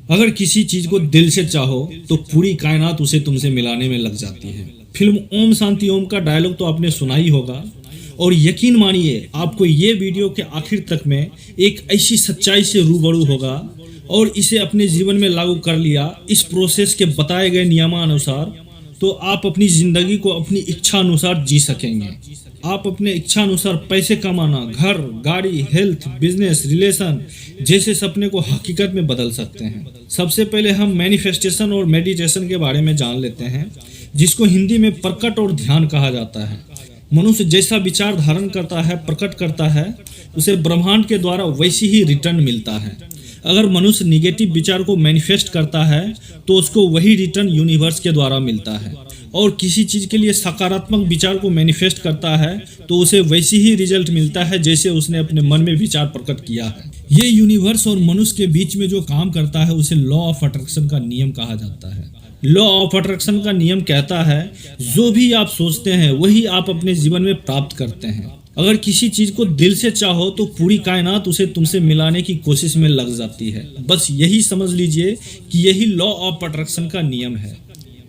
अगर किसी चीज को दिल से चाहो तो पूरी कायनात उसे तुमसे मिलाने में लग जाती है। फिल्म ओम शांति ओम का डायलॉग तो आपने सुना ही होगा। और यकीन मानिए आपको ये वीडियो के आखिर तक में एक ऐसी सच्चाई से रूबरू होगा और इसे अपने जीवन में लागू कर लिया इस प्रोसेस के बताए गए नियमानुसार, तो आप अपनी जिंदगी को अपनी इच्छा अनुसार जी सकेंगे। आप अपने इच्छा अनुसार पैसे कमाना, घर, गाड़ी, हेल्थ, बिजनेस, रिलेशन जैसे सपने को हकीकत में बदल सकते हैं। सबसे पहले हम मैनिफेस्टेशन और मेडिटेशन के बारे में जान लेते हैं, जिसको हिंदी में प्रकट और ध्यान कहा जाता है। मनुष्य जैसा विचार धारण करता है, प्रकट करता है, उसे ब्रह्मांड के द्वारा वैसी ही रिटर्न मिलता है। अगर मनुष्य निगेटिव विचार को मैनिफेस्ट करता है तो उसको वही रिटर्न यूनिवर्स के द्वारा मिलता है, और किसी चीज के लिए सकारात्मक विचार को मैनिफेस्ट करता है तो उसे वैसी ही रिजल्ट मिलता है जैसे उसने अपने मन में विचार प्रकट किया है। ये यूनिवर्स और मनुष्य के बीच में जो काम करता है उसे लॉ ऑफ अट्रैक्शन का नियम कहा जाता है। लॉ ऑफ अट्रैक्शन का नियम कहता है जो भी आप सोचते हैं वही आप अपने जीवन में प्राप्त करते हैं। अगर किसी चीज को दिल से चाहो तो पूरी कायनात उसे तुमसे मिलाने की कोशिश में लग जाती है। बस यही समझ लीजिए कि यही लॉ ऑफ अट्रैक्शन का नियम है।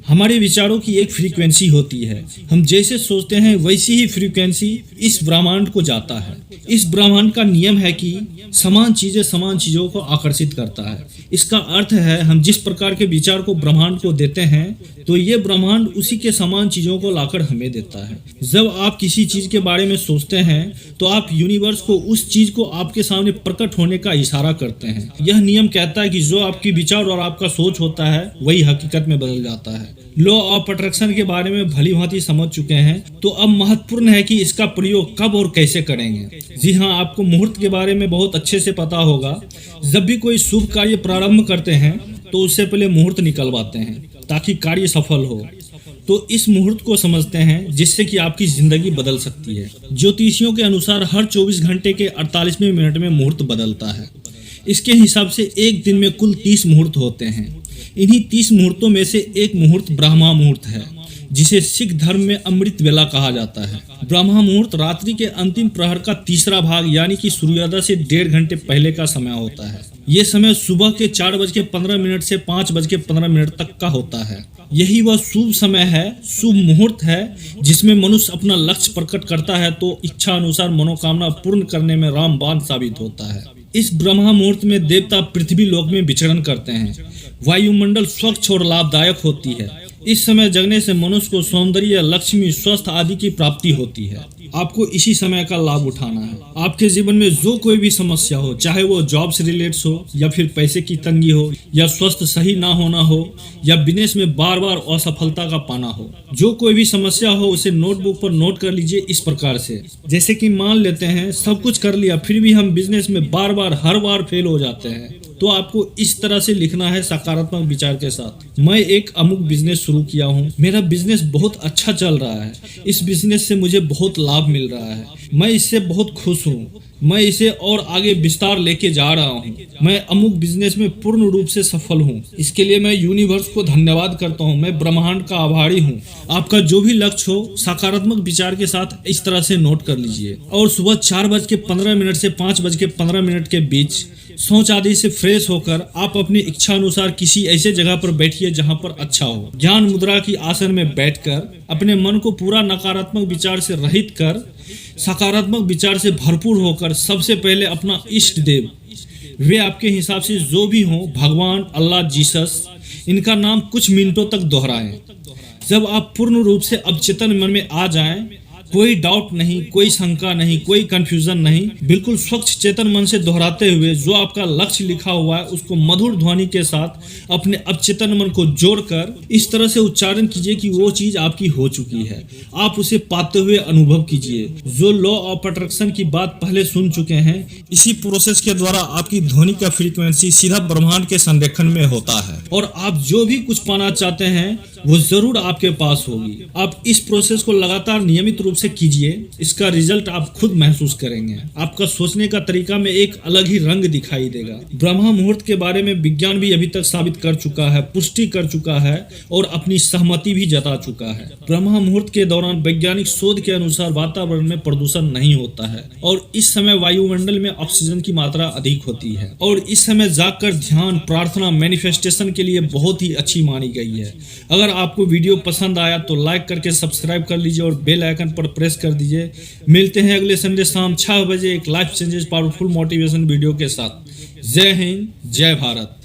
हमारे विचारों की एक फ्रीक्वेंसी होती है, हम जैसे सोचते हैं वैसी ही फ्रीक्वेंसी इस ब्रह्मांड को जाता है। इस ब्रह्मांड का नियम है कि समान चीजें समान चीजों को आकर्षित करता है। इसका अर्थ है हम जिस प्रकार के विचार को ब्रह्मांड को देते हैं तो ये ब्रह्मांड उसी के समान चीजों को लाकर हमें देता है। जब आप किसी चीज के बारे में सोचते हैं तो आप यूनिवर्स को उस चीज को आपके सामने प्रकट होने का इशारा करते हैं। यह नियम कहता है कि जो आपकी विचार और आपका सोच होता है वही हकीकत में बदल जाता है। लॉ ऑफ अट्रैक्शन के बारे में भली भांति समझ चुके हैं, तो अब महत्वपूर्ण है कि इसका प्रयोग कब और कैसे करेंगे। जी हाँ, आपको मुहूर्त के बारे में बहुत अच्छे से पता होगा। जब भी कोई शुभ कार्य प्रारंभ करते हैं तो उससे पहले मुहूर्त निकलवाते हैं ताकि कार्य सफल हो। तो इस मुहूर्त को समझते हैं जिससे कि आपकी जिंदगी बदल सकती है। ज्योतिषियों के अनुसार हर 24 घंटे के 48वें मिनट में मुहूर्त बदलता है। इसके हिसाब से एक दिन में कुल 30 मुहूर्त होते हैं। इन्हीं 30 मुहूर्तों में से एक मुहूर्त ब्रह्मा मुहूर्त है, जिसे सिख धर्म में अमृत वेला कहा जाता है। ब्रह्मा मुहूर्त रात्रि के अंतिम प्रहर का तीसरा भाग यानी कि सूर्योदय से 1.5 घंटे पहले का समय होता है। ये समय सुबह के 4:15 से 5:15 तक का होता है। यही वह शुभ समय है, शुभ मुहूर्त है, जिसमें मनुष्य अपना लक्ष्य प्रकट करता है तो इच्छा अनुसार मनोकामना पूर्ण करने में रामबाण साबित होता है। इस ब्रह्मा मुहूर्त में देवता पृथ्वी लोक में विचरण करते हैं। वायुमंडल स्वच्छ और लाभदायक होती है। इस समय जगने से मनुष्य को सौंदर्य, लक्ष्मी, स्वास्थ्य आदि की प्राप्ति होती है। आपको इसी समय का लाभ उठाना है। आपके जीवन में जो कोई भी समस्या हो, चाहे वो जॉब से रिलेटेड हो या फिर पैसे की तंगी हो या स्वास्थ्य सही ना होना हो या बिजनेस में बार बार असफलता का पाना हो, जो कोई भी समस्या हो उसे नोटबुक पर नोट कर लीजिए इस प्रकार से। जैसे कि मान लेते हैं सब कुछ कर लिया फिर भी हम बिजनेस में बार बार हर बार फेल हो जाते हैं, तो आपको इस तरह से लिखना है सकारात्मक विचार के साथ। मैं एक अमुक बिजनेस शुरू किया हूँ, मेरा बिजनेस बहुत अच्छा चल रहा है, इस बिजनेस से मुझे बहुत लाभ मिल रहा है, मैं इससे बहुत खुश हूँ, मैं इसे और आगे विस्तार लेके जा रहा हूँ, मैं अमुक बिजनेस में पूर्ण रूप से सफल हूँ, इसके लिए मैं यूनिवर्स को धन्यवाद करता हूँ, मैं ब्रह्मांड का आभारी हूँ। आपका जो भी लक्ष्य हो सकारात्मक विचार के साथ इस तरह से नोट कर लीजिए। और सुबह 4:15 से 5:15 के बीच सोच आदि से फ्रेश होकर आप अपनी इच्छा अनुसार किसी ऐसे जगह पर बैठिए जहां पर अच्छा हो। ज्ञान मुद्रा की आसन में बैठकर अपने मन को पूरा नकारात्मक विचार से रहित कर सकारात्मक विचार से भरपूर होकर सबसे पहले अपना इष्ट देव, वे आपके हिसाब से जो भी हो, भगवान, अल्लाह, जीसस, इनका नाम कुछ मिनटों तक दोहराएं। जब आप पूर्ण रूप से अवचेतन मन में आ जाएं, कोई डाउट नहीं, कोई शंका नहीं, कोई कंफ्यूजन नहीं, बिल्कुल स्वच्छ चेतन मन से दोहराते हुए जो आपका लक्ष्य लिखा हुआ है उसको मधुर ध्वनि के साथ अपने अवचेतन मन को जोड़कर इस तरह से उच्चारण कीजिए कि वो चीज आपकी हो चुकी है। आप उसे पाते हुए अनुभव कीजिए। जो लॉ ऑफ अट्रैक्शन की बात पहले सुन चुके हैं, इसी प्रोसेस के द्वारा आपकी ध्वनि का फ्रीक्वेंसी सीधा ब्रह्मांड के संरेखन में होता है और आप जो भी कुछ पाना चाहते हैं वो जरूर आपके पास होगी। आप इस प्रोसेस को लगातार नियमित रूप से कीजिए, इसका रिजल्ट आप खुद महसूस करेंगे। आपका सोचने का तरीका में एक अलग ही रंग दिखाई देगा। ब्रह्म मुहूर्त के बारे में विज्ञान भी अभी तक साबित कर चुका है, पुष्टि कर चुका है और अपनी सहमति भी जता चुका है। ब्रह्म मुहूर्त के दौरान वैज्ञानिक शोध के अनुसार वातावरण में प्रदूषण नहीं होता है और इस समय वायुमंडल में ऑक्सीजन की मात्रा अधिक होती है और इस समय जागकर ध्यान, प्रार्थना, मैनिफेस्टेशन के लिए बहुत ही अच्छी मानी गई है। अगर आपको वीडियो पसंद आया तो लाइक करके सब्सक्राइब कर लीजिए और बेल आइकन पर प्रेस कर दीजिए। मिलते हैं अगले संडे शाम 6 बजे एक life changes powerful motivation video के साथ। जय हिंद, जय भारत।